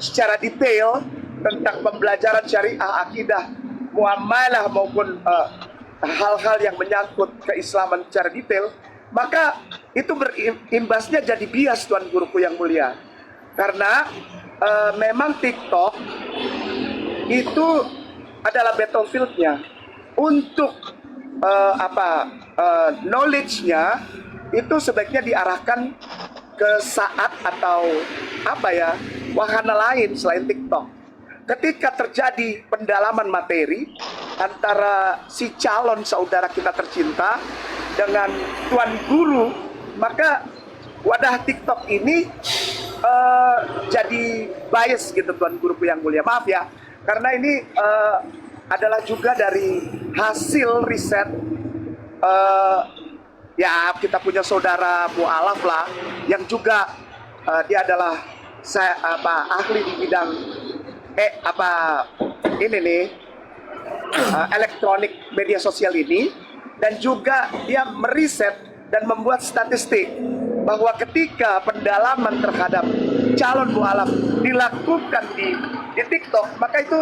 secara detail tentang pembelajaran syariah, akidah, muamalah maupun hal-hal yang menyangkut keislaman secara detail, maka itu berimbasnya jadi bias, Tuan Guruku yang mulia. Karena memang TikTok itu adalah battlefieldnya untuk knowledge-nya itu sebaiknya diarahkan ke saat atau wahana lain selain TikTok. Ketika terjadi pendalaman materi antara si calon saudara kita tercinta dengan Tuan Guru, maka wadah TikTok ini jadi bias gitu, Tuan Guruku yang mulia. Maaf ya, karena ini adalah juga dari hasil riset ya kita punya saudara mualaf lah yang juga dia adalah ahli di bidang elektronik media sosial ini, dan juga dia meriset dan membuat statistik bahwa ketika pendalaman terhadap calon mualaf dilakukan di TikTok, maka itu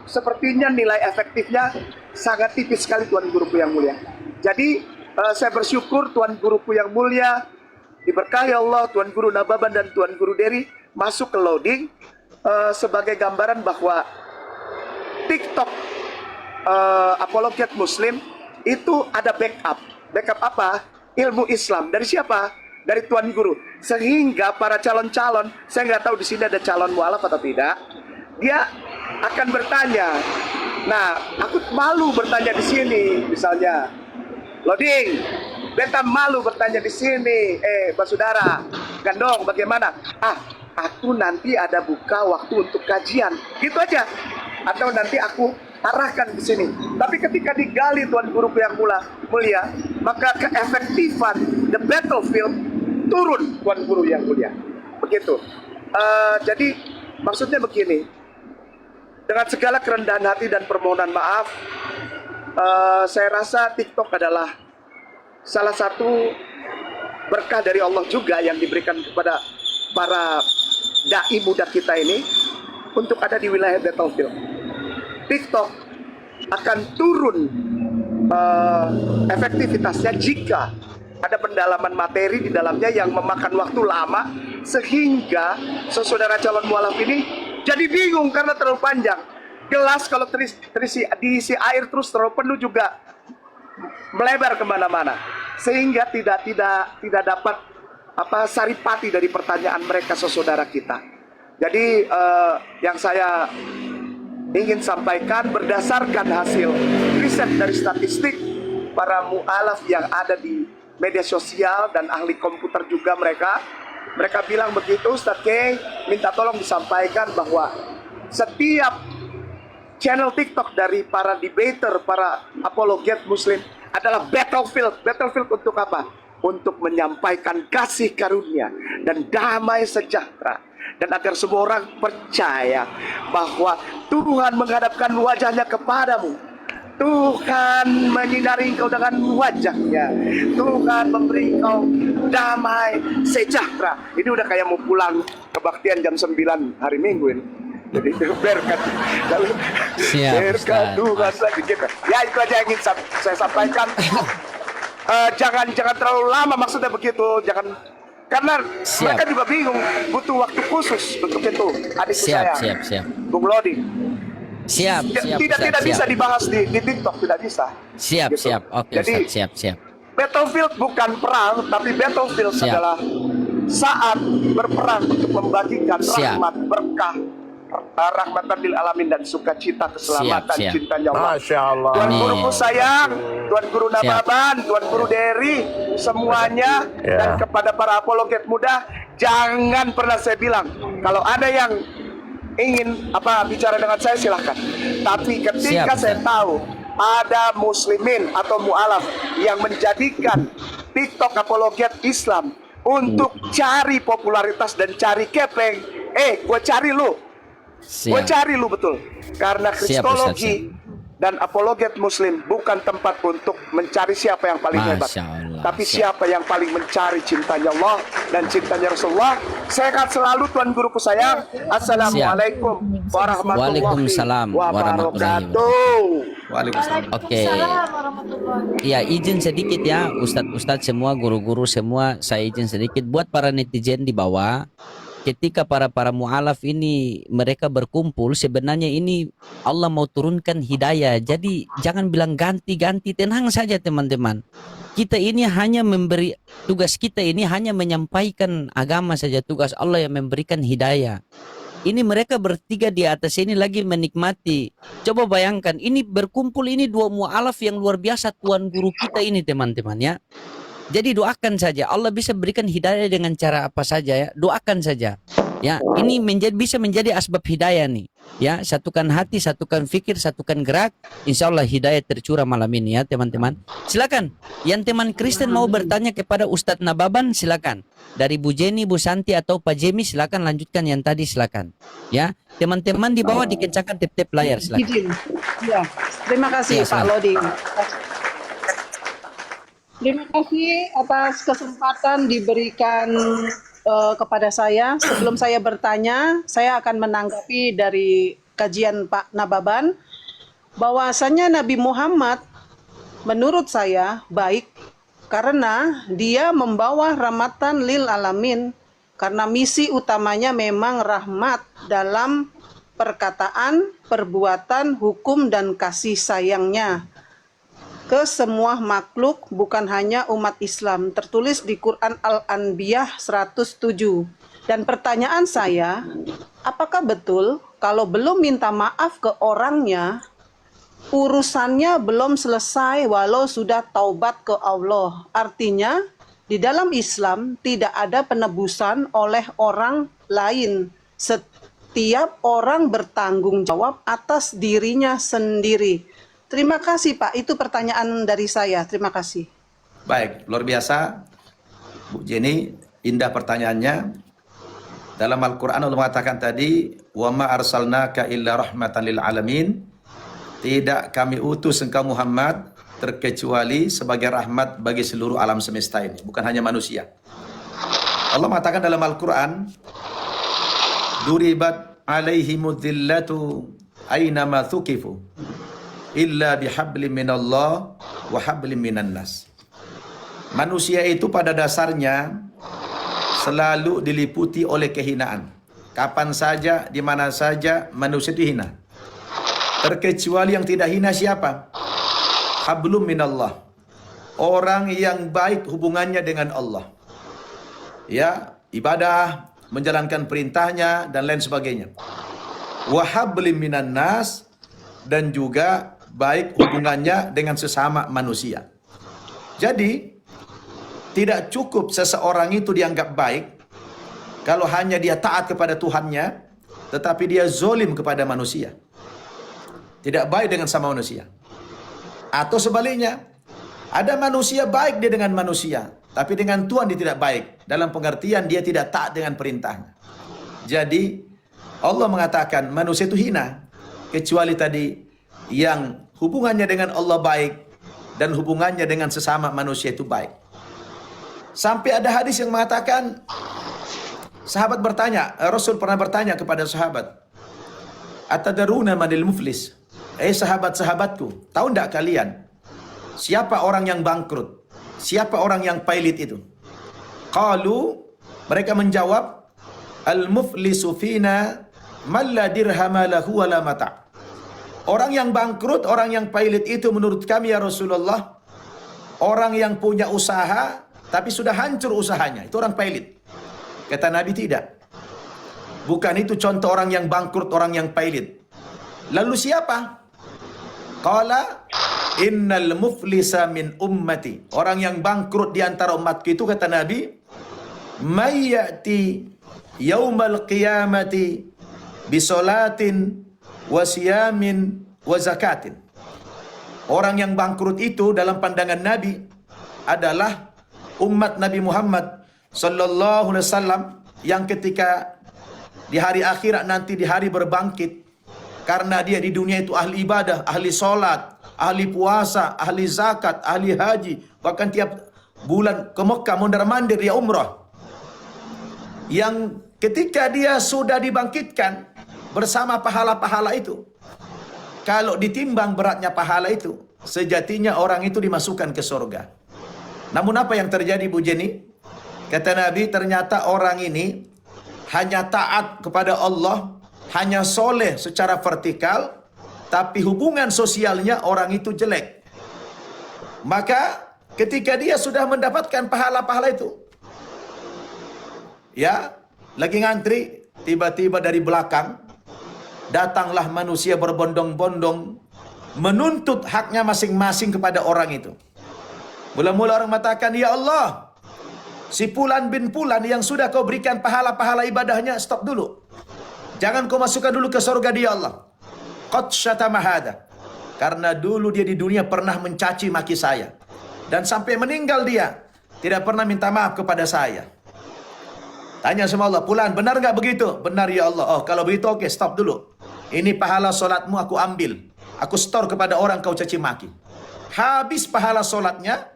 sepertinya nilai efektifnya sangat tipis sekali, Tuan Guruku yang mulia. Jadi saya bersyukur Tuan Guruku yang mulia diberkahi Allah, Tuan Guru Nababan dan Tuan Guru Dery masuk ke loading sebagai gambaran bahwa TikTok apologet Muslim itu ada backup. Backup apa? Ilmu Islam. Dari siapa? Dari Tuan Guru. Sehingga para calon-calon, saya nggak tahu di sini ada calon mualaf atau tidak, dia akan bertanya. Nah, aku malu bertanya di sini, misalnya, loading, beta malu bertanya di sini, Pak Saudara, Gandong, bagaimana? Aku nanti ada buka waktu untuk kajian, gitu aja. Atau nanti aku arahkan ke sini. Tapi ketika digali Tuan Guru yang mulia, maka keefektifan the battlefield turun, Tuan Guru yang mulia. Begitu. Jadi maksudnya begini, dengan segala kerendahan hati dan permohonan maaf, saya rasa TikTok adalah salah satu berkah dari Allah juga yang diberikan kepada para dai muda kita ini untuk ada di wilayah battlefield. TikTok akan turun efektivitasnya jika ada pendalaman materi di dalamnya yang memakan waktu lama, sehingga saudara calon mualaf ini jadi bingung karena terlalu panjang. Gelas kalau diisi air terus terlalu penuh juga melebar kemana-mana, sehingga tidak dapat saripati dari pertanyaan mereka saudara kita. Jadi yang saya ingin sampaikan berdasarkan hasil riset dari statistik para mualaf yang ada di media sosial dan ahli komputer juga, mereka bilang begitu, Ustaz Kay, minta tolong disampaikan bahwa setiap channel TikTok dari para debater, para apologet Muslim adalah battlefield. Battlefield untuk apa? Untuk menyampaikan kasih karunia dan damai sejahtera, dan agar semua orang percaya bahwa Tuhan menghadapkan wajahnya kepadamu, Tuhan menyinari engkau dengan wajahnya, Tuhan memberi engkau damai sejahtera. Ini udah kayak mau pulang kebaktian jam 9 hari Minggu ini. Jadi berkat Tuhan lagi gitu. Ya, itu aja yang ingin saya sampaikan. Jangan terlalu lama, maksudnya begitu. Jangan, karena mereka juga bingung, butuh waktu khusus untuk itu. Adik saya, Bung Lodi. Tidak bisa dibahas di TikTok, tidak bisa. Oke, jadi siap. Battlefield bukan perang, tapi battlefield adalah saat berperang untuk membagikan rahmat, berkah, rahmatan lil alamin dan sukacita, keselamatan, cintanya Allah. Masya Allah. Tuan Guruku sayang, Tuan Guru Nababan, Tuan Guru Dery, semuanya, dan kepada para apologet muda, jangan pernah saya bilang kalau ada yang ingin bicara dengan saya, silahkan. Tapi ketika saya tahu ada muslimin atau mualaf yang menjadikan TikTok apologet Islam untuk cari popularitas dan cari kepeng, gue cari lu betul. Karena kristologi dan apologet muslim bukan tempat untuk mencari siapa yang paling hebat, Masya Allah. tapi siapa yang paling mencari cintanya Allah dan cintanya Rasulullah. Sehat selalu Tuan Guruku sayang. Assalamualaikum warahmatullahi Waalaikumsalam warahmatullahi wabarakatuh. Waalaikumsalam. Oke. Ya, izin sedikit ya Ustadz semua, guru-guru semua, saya izin sedikit buat para netizen di bawah. Ketika para mu'alaf ini mereka berkumpul, sebenarnya ini Allah mau turunkan hidayah. Jadi jangan bilang ganti-ganti, tenang saja teman-teman. Kita ini hanya memberi, tugas kita ini hanya menyampaikan agama saja, tugas Allah yang memberikan hidayah. Ini mereka bertiga di atas ini lagi menikmati. Coba bayangkan, ini berkumpul, ini dua mu'alaf yang luar biasa, tuan guru kita ini teman-teman ya. Jadi doakan saja, Allah bisa berikan hidayah dengan cara apa saja ya. Doakan saja. Ya, ini bisa menjadi asbab hidayah nih. Ya, satukan hati, satukan fikir, satukan gerak. Insya Allah hidayah tercurah malam ini ya teman-teman. Silakan, yang teman Kristen mau bertanya kepada Ustadz Nababan silakan. Dari Bu Jenny, Bu Santi atau Pak Jemi silakan lanjutkan yang tadi silakan. Ya, teman-teman di bawah dikencangkan tip-tip layar silakan. Ya, terima kasih Ya, Pak Lodi. Terima kasih atas kesempatan diberikan kepada saya. Sebelum saya bertanya, saya akan menanggapi dari kajian Pak Nababan bahwasanya Nabi Muhammad menurut saya baik karena dia membawa rahmatan lil alamin, karena misi utamanya memang rahmat dalam perkataan, perbuatan, hukum dan kasih sayangnya ke semua makhluk, bukan hanya umat Islam. Tertulis di Quran Al-Anbiya 107. Dan pertanyaan saya, apakah betul kalau belum minta maaf ke orangnya, urusannya belum selesai walau sudah taubat ke Allah? Artinya, di dalam Islam tidak ada penebusan oleh orang lain. Setiap orang bertanggung jawab atas dirinya sendiri. Terima kasih Pak, itu pertanyaan dari saya. Terima kasih. Baik, luar biasa Bu Jenny, indah pertanyaannya. Dalam Al-Quran Allah mengatakan tadi, wa ma arsalnaka illa rahmatan lil alamin. Tidak kami utus engkau Muhammad terkecuali sebagai rahmat bagi seluruh alam semesta ini, bukan hanya manusia. Allah mengatakan dalam Al-Quran, duribat alaihimud dhillatu aynama thuqifu illa bihablim minallah wa hablim minan nas. Manusia itu pada dasarnya selalu diliputi oleh kehinaan. Kapan saja, di mana saja manusia dihina. Terkecuali yang tidak hina siapa? Hablum minallah. Orang yang baik hubungannya dengan Allah. Ya, ibadah, menjalankan perintahnya dan lain sebagainya. Wa hablim minan nas, dan juga baik hubungannya dengan sesama manusia. Jadi, tidak cukup seseorang itu dianggap baik kalau hanya dia taat kepada Tuhannya, tetapi dia zolim kepada manusia. Tidak baik dengan sama manusia. Atau sebaliknya, ada manusia baik dia dengan manusia, tapi dengan Tuhan dia tidak baik. Dalam pengertian dia tidak taat dengan perintahnya. Jadi, Allah mengatakan manusia itu hina, kecuali tadi yang hubungannya dengan Allah baik dan hubungannya dengan sesama manusia itu baik. Sampai ada hadis yang mengatakan, sahabat bertanya, Rasul pernah bertanya kepada sahabat, Atadaruna manil muflis? Sahabat-sahabatku, tahu tidak kalian siapa orang yang bangkrut? Siapa orang yang pailit itu? Qalu, mereka menjawab, al-muflisu fina man la dirhama lahu wa la mata'. Orang yang bangkrut, orang yang pailit itu menurut kami ya Rasulullah, orang yang punya usaha tapi sudah hancur usahanya, itu orang pailit. Kata Nabi tidak. Bukan itu contoh orang yang bangkrut, orang yang pailit. Lalu siapa? Qala innal muflisa min ummati. Orang yang bangkrut di antara umatku itu kata Nabi, may ya'ti yaumal qiyamati bisolatin wasiyamin wa zakatin. Orang yang bangkrut itu dalam pandangan Nabi adalah umat Nabi Muhammad sallallahu alaihi wasallam yang ketika di hari akhirat nanti, di hari berbangkit, Karena dia di dunia itu ahli ibadah, ahli sholat, ahli puasa, ahli zakat, ahli haji. Bahkan tiap bulan ke Mekah mondar-mandir dia umrah. Yang ketika dia sudah dibangkitkan bersama pahala-pahala itu, kalau ditimbang beratnya pahala itu, sejatinya orang itu dimasukkan ke surga. Namun apa yang terjadi Bu Jenny? Kata Nabi, ternyata orang ini hanya taat kepada Allah, hanya soleh secara vertikal, tapi hubungan sosialnya orang itu jelek. Maka ketika dia sudah mendapatkan pahala-pahala itu, ya, lagi ngantri, tiba-tiba dari belakang datanglah manusia berbondong-bondong menuntut haknya masing-masing kepada orang itu. Mula-mula orang mengatakan, ya Allah, si Fulan bin Fulan yang sudah kau berikan pahala-pahala ibadahnya, stop dulu. Jangan kau masukkan dulu ke surga dia, Allah. Qad syatama hada. Karena dulu dia di dunia pernah mencaci maki saya. Dan sampai meninggal dia tidak pernah minta maaf kepada saya. Tanya sama Allah, Fulan, benar nggak begitu? Benar ya Allah. Oh, kalau begitu oke, stop dulu. Ini pahala solatmu aku ambil. Aku store kepada orang kau caci maki. Habis pahala solatnya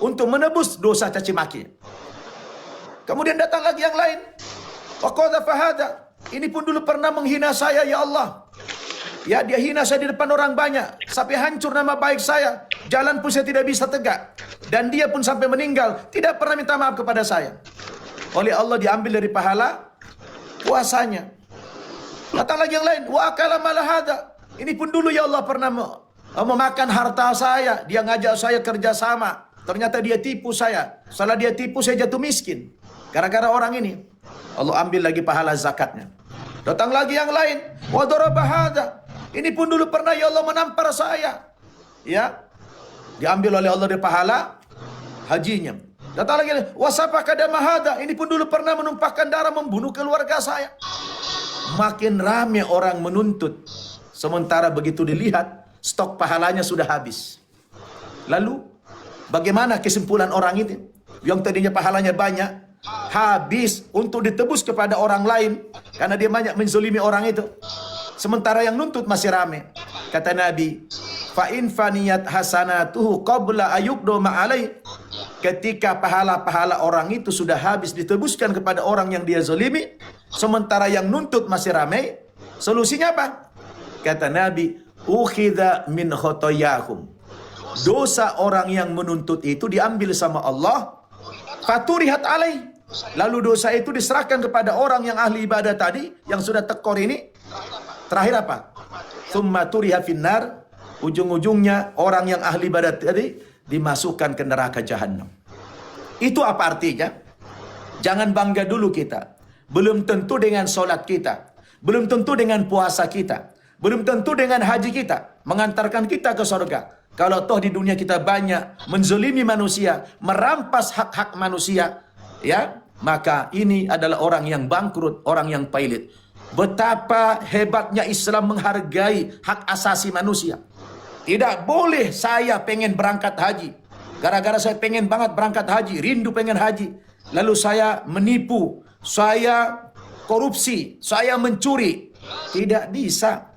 untuk menebus dosa caci maki. Kemudian datang lagi yang lain. Waqadha fahada. Ini pun dulu pernah menghina saya ya Allah. Ya, dia hina saya di depan orang banyak. Sampai hancur nama baik saya. Jalan pun saya tidak bisa tegak. Dan dia pun sampai meninggal. Tidak pernah minta maaf kepada saya. Oleh Allah diambil dari pahala puasanya. Datang lagi yang lain. Wa akala malahada. Ini pun dulu ya Allah pernah memakan harta saya. Dia ngajak saya kerjasama. Ternyata dia tipu saya. Setelah dia tipu saya jatuh miskin. Gara-gara orang ini. Allah ambil lagi pahala zakatnya. Datang lagi yang lain. Wa daraba hada. Ini pun dulu pernah ya Allah menampar saya. Ya. Diambil oleh Allah dari pahala hajinya. Datang lagi. Wasafaka dama hada. Ini pun dulu pernah menumpahkan darah membunuh keluarga saya. Makin ramai orang menuntut. Sementara begitu dilihat, stok pahalanya sudah habis. Lalu, bagaimana kesimpulan orang itu? Yang tadinya pahalanya banyak, habis untuk ditebus kepada orang lain. Karena dia banyak menzolimi orang itu. Sementara yang nuntut masih ramai. Kata Nabi, fa'in faniyat hasanatuhu qabla ayuqdo ma'alai. Ketika pahala-pahala orang itu sudah habis ditebuskan kepada orang yang dia zolimi, sementara yang nuntut masih ramai, solusinya apa? Kata Nabi, ukhidha min khotoyahum. Dosa orang yang menuntut itu diambil sama Allah, faturihat alaih. Lalu dosa itu diserahkan kepada orang yang ahli ibadah tadi, yang sudah tekor ini. Terakhir apa? Thumma turiha finnar. Ujung-ujungnya orang yang ahli ibadah tadi dimasukkan ke neraka jahanam. Itu apa artinya? Jangan bangga dulu kita. Belum tentu dengan solat kita. Belum tentu dengan puasa kita. Belum tentu dengan haji kita mengantarkan kita ke surga. Kalau toh di dunia kita banyak menzolimi manusia, merampas hak-hak manusia, ya, maka ini adalah orang yang bangkrut, orang yang pailit. Betapa hebatnya Islam menghargai hak asasi manusia. Tidak boleh saya pengen berangkat haji. Gara-gara saya pengen banget berangkat haji, rindu pengen haji. Lalu saya menipu, saya korupsi, saya mencuri. Tidak bisa.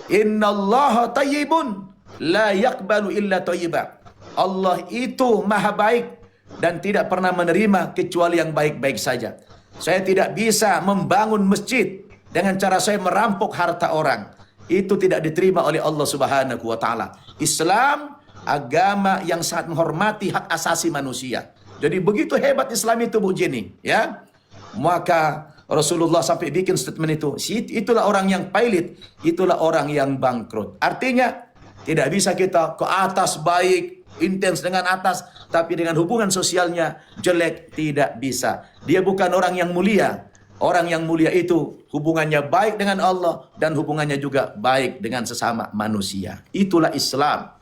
Innallaha tayyibun la yaqbalu illa tayyiba. Allah itu maha baik dan tidak pernah menerima kecuali yang baik-baik saja. Saya tidak bisa membangun masjid dengan cara saya merampok harta orang. Itu tidak diterima oleh Allah Subhanahu wa taala. Islam agama yang sangat menghormati hak asasi manusia. Jadi begitu hebat Islam itu Bu Jenny, ya. Maka Rasulullah sampai bikin statement itu. Itulah orang yang pailit, itulah orang yang bangkrut. Artinya tidak bisa kita ke atas baik, intens dengan atas, tapi dengan hubungan sosialnya jelek, tidak bisa. Dia bukan orang yang mulia. Orang yang mulia itu hubungannya baik dengan Allah dan hubungannya juga baik dengan sesama manusia. Itulah Islam.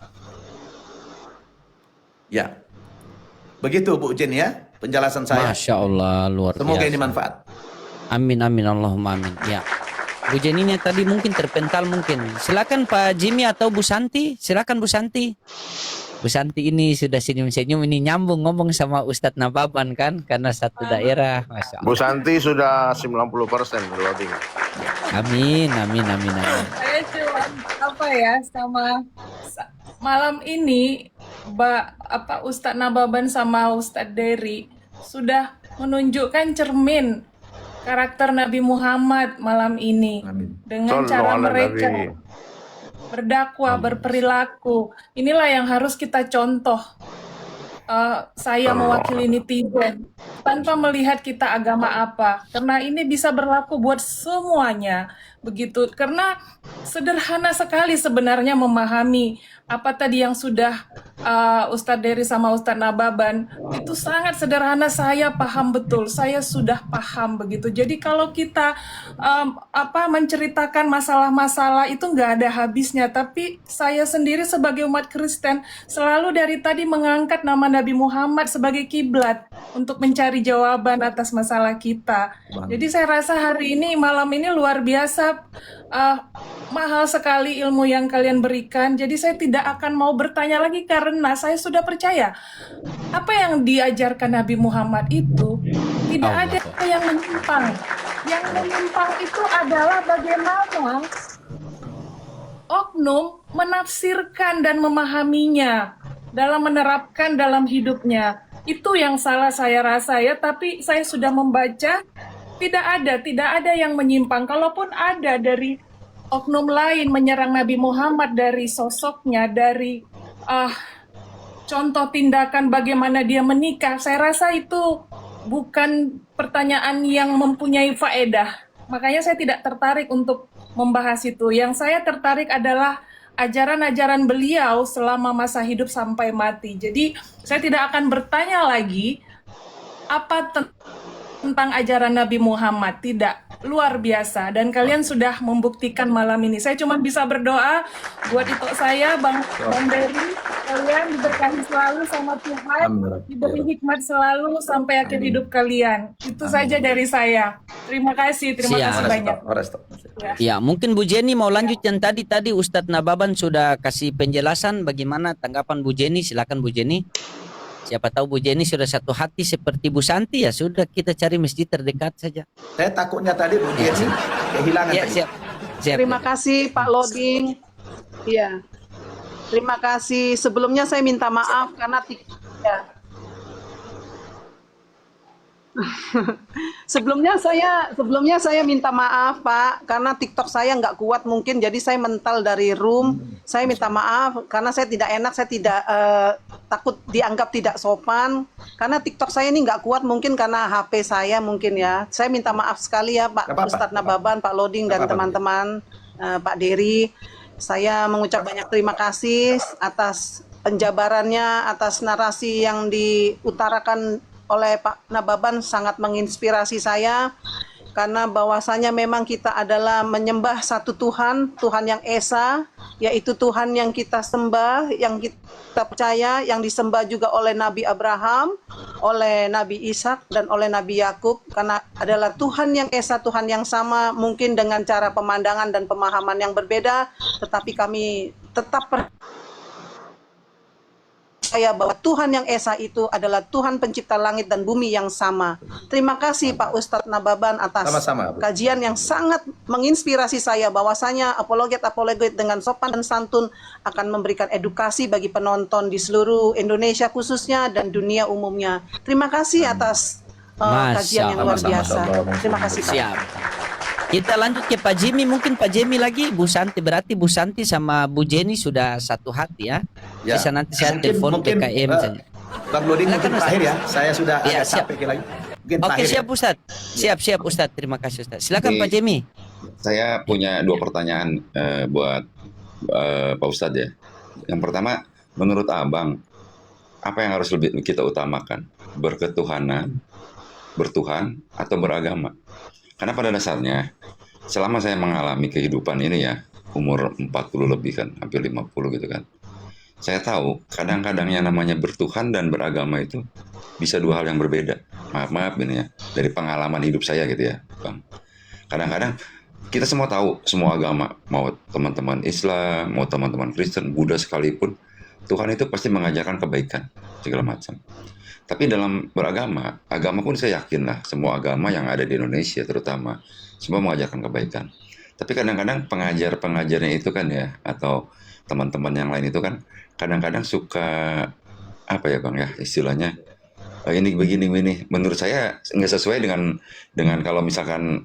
Ya. Begitu Bu Jen ya penjelasan saya. Masya Allah, luar biasa. Semoga ini manfaat. Amin amin Allahumma amin. Ya. Bu Jen ini tadi mungkin terpental mungkin. Silakan Pak Jimmy atau Bu Santi. Silakan Bu Santi. Bu Santi ini sudah senyum-senyum, ini nyambung ngomong sama Ustadz Nababan kan, karena satu daerah. Masya Allah. Bu Santi sudah 90% lebih. Amin, amin, amin, amin. Saya cuma apa ya, malam ini Ustadz Nababan sama Ustadz Dery sudah menunjukkan cermin karakter Nabi Muhammad malam ini Amin. dengan cara mereka berdakwah, berperilaku. Inilah yang harus kita contoh. Saya mewakili netizen tanpa melihat kita agama apa, karena ini bisa berlaku buat semuanya begitu, karena sederhana sekali sebenarnya memahami apa tadi yang sudah Ustadz Dery sama Ustadz Nababan itu sangat sederhana. Saya paham betul, saya sudah paham begitu. Jadi kalau kita menceritakan masalah-masalah itu nggak ada habisnya. Tapi saya sendiri sebagai umat Kristen selalu dari tadi mengangkat nama Nabi Muhammad sebagai kiblat untuk mencari jawaban atas masalah kita. Jadi saya rasa hari ini, malam ini luar biasa, mahal sekali ilmu yang kalian berikan. Jadi saya tidak akan mau bertanya lagi karena saya sudah percaya apa yang diajarkan Nabi Muhammad itu tidak ada yang menyimpang. Yang menyimpang itu adalah bagaimana oknum menafsirkan dan memahaminya dalam menerapkan dalam hidupnya. Itu yang salah saya rasa ya, tapi saya sudah membaca tidak ada yang menyimpang. Kalaupun ada dari oknum lain menyerang Nabi Muhammad dari sosoknya, dari contoh tindakan bagaimana dia menikah, saya rasa itu bukan pertanyaan yang mempunyai faedah. Makanya saya tidak tertarik untuk membahas itu. Yang saya tertarik adalah ajaran-ajaran beliau selama masa hidup sampai mati. Jadi saya tidak akan bertanya lagi apa tentang ajaran Nabi Muhammad. Tidak. Luar biasa, dan kalian sudah membuktikan malam ini. Saya cuma bisa berdoa buat itu saya, Bang Dery, kalian diberkahi selalu sama Tuhan, diberi hikmat selalu sampai akhir hidup kalian. Itu saja dari saya. Terima kasih banyak. Ya, mungkin Bu Jenny mau lanjut yang tadi Ustadz Nababan sudah kasih penjelasan bagaimana tanggapan Bu Jenny. Silakan Bu Jenny. Siapa tahu Bu Jenny sudah satu hati seperti Bu Santi, ya sudah kita cari masjid terdekat saja. Saya takutnya tadi Bu Jenny kehilangan Ya, tadi. siap. Terima kasih Pak Loding. Iya. Terima kasih. Sebelumnya saya minta maaf karena ya. Sebelumnya saya minta maaf Pak, karena TikTok saya nggak kuat mungkin, jadi saya mental dari room. Saya minta maaf karena saya tidak enak, saya tidak takut dianggap tidak sopan, karena TikTok saya ini nggak kuat mungkin karena HP saya mungkin ya. Saya minta maaf sekali ya Pak Ustadz Nababan, Pak Loding dan teman-teman, Pak Dery. Saya mengucap banyak terima kasih atas penjabarannya, atas narasi yang diutarakan oleh Pak Nababan, sangat menginspirasi saya, karena bahwasanya memang kita adalah menyembah satu Tuhan, Tuhan yang Esa, yaitu Tuhan yang kita sembah, yang kita percaya, yang disembah juga oleh Nabi Abraham, oleh Nabi Ishak, dan oleh Nabi Yakub, karena adalah Tuhan yang Esa, Tuhan yang sama, mungkin dengan cara pemandangan dan pemahaman yang berbeda, tetapi kami tetap bahwa Tuhan yang Esa itu adalah Tuhan pencipta langit dan bumi yang sama. Terima kasih Pak Ustadz Nababan atas kajian yang sangat menginspirasi saya, bahwasanya apologet dengan sopan dan santun akan memberikan edukasi bagi penonton di seluruh Indonesia khususnya dan dunia umumnya. Terima kasih atas kajian yang luar biasa. Terima kasih Pak. Siap. Kita lanjut ke Pak Jimmy, mungkin Pak Jimmy lagi, Bu Santi, berarti Bu Santi sama Bu Jenny sudah satu hati ya. Bisa nanti saya telepon PKM saja. Bang Loding mungkin terakhir ya, saya sudah agak siap. capek lagi. Oke, siap Ustadz. Siap Ustadz, terima kasih Ustadz. Silakan Pak Jimmy. Saya punya dua pertanyaan buat Pak Ustadz ya. Yang pertama, menurut Abang, apa yang harus lebih kita utamakan? Berketuhanan, bertuhan, atau beragama? Karena pada dasarnya, selama saya mengalami kehidupan ini ya, umur 40 lebih kan, hampir 50 gitu kan. Saya tahu, kadang-kadang yang namanya bertuhan dan beragama itu bisa dua hal yang berbeda. Maaf ini ya, dari pengalaman hidup saya gitu ya, Bang. Kadang-kadang kita semua tahu, semua agama, mau teman-teman Islam, mau teman-teman Kristen, Buddha sekalipun, Tuhan itu pasti mengajarkan kebaikan, segala macam. Tapi dalam beragama, agama pun saya yakin lah, semua agama yang ada di Indonesia terutama, semua mengajarkan kebaikan. Tapi kadang-kadang pengajarnya itu kan ya, atau teman-teman yang lain itu kan kadang-kadang suka apa ya Bang ya istilahnya, ini begini, menurut saya nggak sesuai dengan kalau misalkan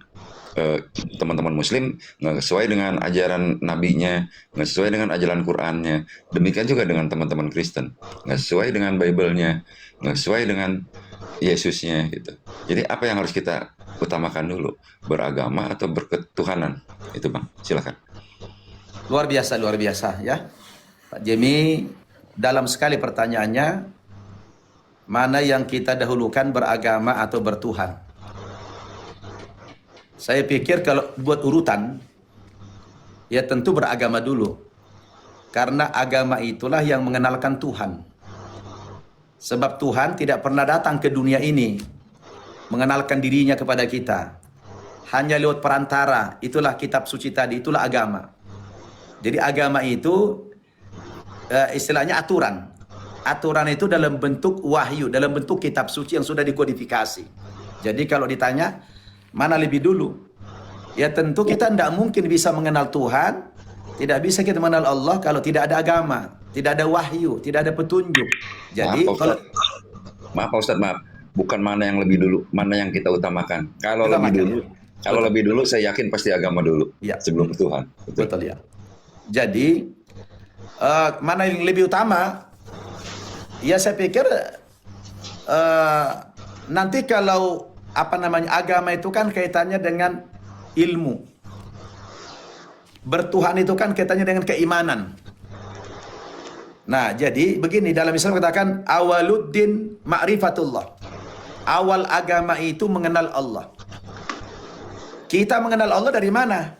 teman-teman Muslim nggak sesuai dengan ajaran nabinya, nggak sesuai dengan ajaran Qurannya. Demikian juga dengan teman-teman Kristen, nggak sesuai dengan Bible-nya, nggak sesuai dengan Yesusnya gitu. Jadi apa yang harus kita utamakan dulu, beragama atau berketuhanan? Itu Bang, silakan. Luar biasa ya. Pak Jemi dalam sekali pertanyaannya, mana yang kita dahulukan, beragama atau bertuhan? Saya pikir kalau buat urutan, ya tentu beragama dulu. Karena agama itulah yang mengenalkan Tuhan. Sebab Tuhan tidak pernah datang ke dunia ini mengenalkan dirinya kepada kita. Hanya lewat perantara, itulah kitab suci tadi, itulah agama. Jadi agama itu istilahnya aturan. Aturan itu dalam bentuk wahyu, dalam bentuk kitab suci yang sudah dikodifikasi. Jadi kalau ditanya, mana lebih dulu? Ya tentu kita tidak mungkin bisa mengenal Tuhan, tidak bisa kita mengenal Allah kalau tidak ada agama, tidak ada wahyu, tidak ada petunjuk. Jadi maaf Pak Ustadz, maaf. Bukan mana yang lebih dulu, mana yang kita utamakan. Kalau lebih dulu, saya yakin pasti agama dulu, ya, sebelum Tuhan. Betul ya. Jadi mana yang lebih utama? Ya saya pikir nanti kalau agama itu kan kaitannya dengan ilmu. Bertuhan itu kan kaitannya dengan keimanan. Nah, jadi begini, dalam Islam katakan awaluddin ma'rifatullah. Awal agama itu mengenal Allah. Kita mengenal Allah dari mana?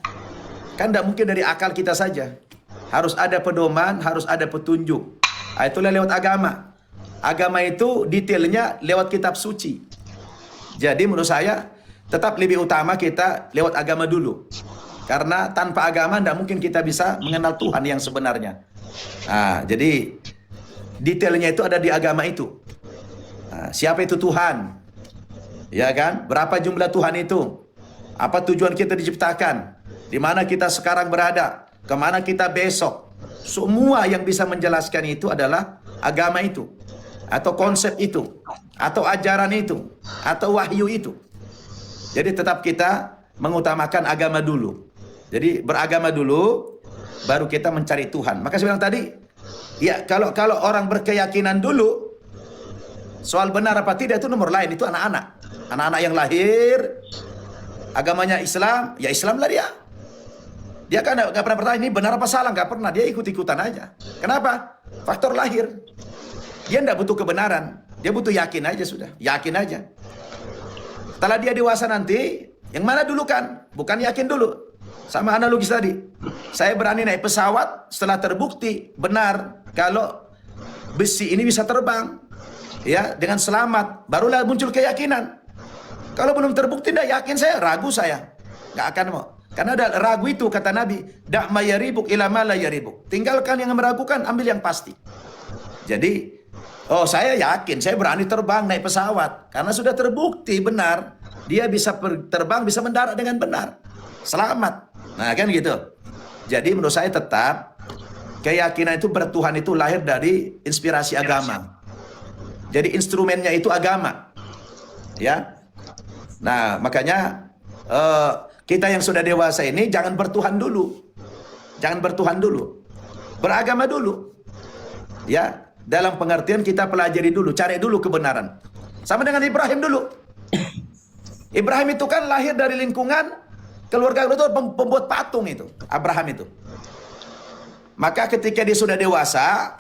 Kan tidak mungkin dari akal kita saja. Harus ada pedoman, harus ada petunjuk. Itulah lewat agama. Agama itu detailnya lewat kitab suci. Jadi menurut saya tetap lebih utama kita lewat agama dulu. Karena tanpa agama tidak mungkin kita bisa mengenal Tuhan yang sebenarnya. Nah, jadi detailnya itu ada di agama itu. Nah, siapa itu Tuhan? Ya kan? Berapa jumlah Tuhan itu? Apa tujuan kita diciptakan? Di mana kita sekarang berada? Kemana kita besok? Semua yang bisa menjelaskan itu adalah agama itu. Atau konsep itu. Atau ajaran itu. Atau wahyu itu. Jadi tetap kita mengutamakan agama dulu. Jadi beragama dulu, baru kita mencari Tuhan. Maka saya bilang tadi, ya kalau orang berkeyakinan dulu, soal benar apa tidak itu nomor lain, itu anak-anak. Anak-anak yang lahir, agamanya Islam, ya Islam lah dia. Dia kan nggak pernah bertanya ini benar apa salah, nggak pernah. Dia ikut-ikutan aja. Kenapa? Faktor lahir. Dia nggak butuh kebenaran. Dia butuh yakin aja sudah. Yakin aja. Setelah dia dewasa nanti, yang mana dulu kan? Bukan yakin dulu. Sama analogis tadi. Saya berani naik pesawat setelah terbukti benar kalau besi ini bisa terbang. Ya, dengan selamat. Barulah muncul keyakinan. Kalau belum terbukti tidak yakin saya, ragu saya. Nggak akan mau. Karena ada ragu itu kata Nabi, dak ma yaribuk ila ma la yaribuk. Tinggalkan yang meragukan, ambil yang pasti. Jadi, oh saya yakin, saya berani terbang naik pesawat karena sudah terbukti benar dia bisa terbang, bisa mendarat dengan benar. Selamat. Nah, kan gitu. Jadi menurut saya tetap keyakinan itu bertuhan itu lahir dari inspirasi agama. Jadi instrumennya itu agama. Ya. Nah, makanya kita yang sudah dewasa ini jangan bertuhan dulu. Jangan bertuhan dulu. Beragama dulu. Ya, dalam pengertian kita pelajari dulu, cari dulu kebenaran. Sama dengan Ibrahim dulu. Ibrahim itu kan lahir dari lingkungan keluarga itu pembuat patung itu, Abraham itu. Maka ketika dia sudah dewasa,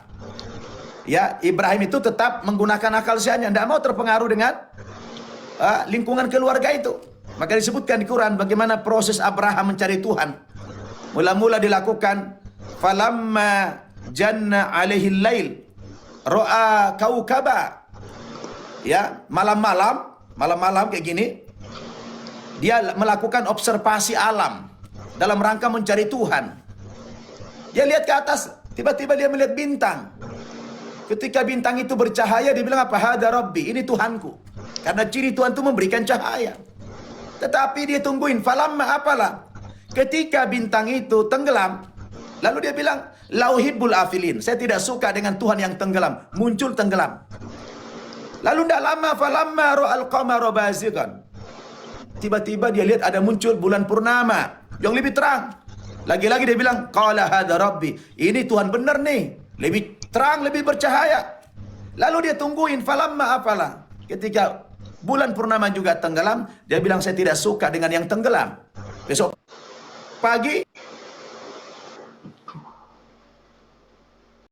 ya Ibrahim itu tetap menggunakan akal sehatnya, tidak mau terpengaruh dengan lingkungan keluarga itu. Maka disebutkan di Quran bagaimana proses Abraham mencari Tuhan. Mula-mula dilakukan falamma janna alaihi lail ra'a kaukaba. Ya, malam-malam kayak gini dia melakukan observasi alam dalam rangka mencari Tuhan. Dia lihat ke atas, tiba-tiba dia melihat bintang. Ketika bintang itu bercahaya, dia bilang apa? Hada Rabbi, ini Tuhanku. Karena ciri Tuhan itu memberikan cahaya. Tetapi dia tungguin, falamma apalah. Ketika bintang itu tenggelam, lalu dia bilang, lauhibbul afilin. Saya tidak suka dengan Tuhan yang tenggelam. Muncul tenggelam. Lalu tidak lama, falamma ra'al qamara bazighan. Tiba-tiba dia lihat ada muncul bulan purnama yang lebih terang. Lagi-lagi dia bilang, qala hadza rabbi. Ini Tuhan benar nih. Lebih terang, lebih bercahaya. Lalu dia tungguin, falamma afala. Ketika bulan purnama juga tenggelam, dia bilang, saya tidak suka dengan yang tenggelam. Besok pagi